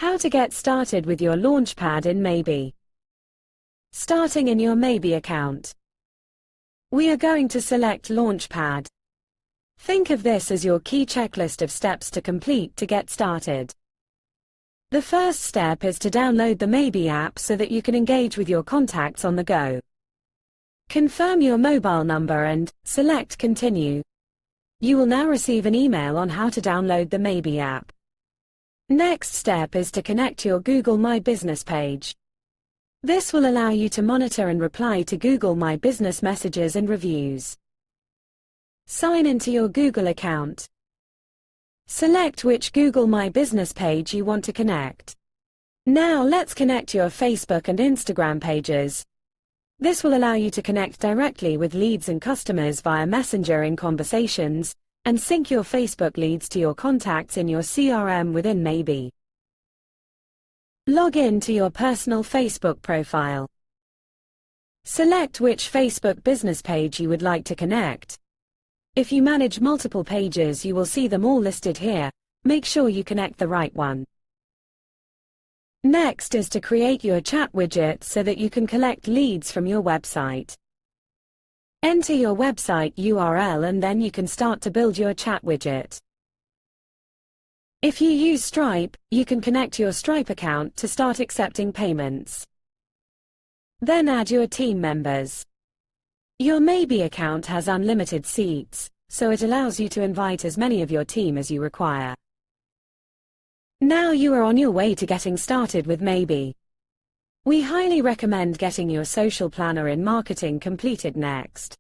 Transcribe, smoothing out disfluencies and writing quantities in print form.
How to get started with your Launchpad in Maybe. Starting in your Maybe account. We are going to select Launchpad. Think of this as your key checklist of steps to complete to get started. The first step is to download the Maybe app so that you can engage with your contacts on the go. Confirm your mobile number and select Continue. You will now receive an email on how to download the Maybe app. Next step is to connect your Google My Business page. This will allow you to monitor and reply to Google My Business messages and reviews. Sign into your Google account. Select which Google My Business page you want to connect. Now let's connect your Facebook and Instagram pages. This will allow you to connect directly with leads and customers via Messenger in conversations, and sync your Facebook leads to your contacts in your CRM within Maybe. Log in to your personal Facebook profile. Select which Facebook business page you would like to connect. If you manage multiple pages, you will see them all listed here. Make sure you connect the right one. Next is to create your chat widget so that you can collect leads from your website. Enter your website URL and then you can start to build your chat widget. If you use Stripe, you can connect your Stripe account to start accepting payments. Then add your team members. Your Maybe account has unlimited seats, so it allows you to invite as many of your team as you require. Now you are on your way to getting started with Maybe. We highly recommend getting your social planner in marketing completed next.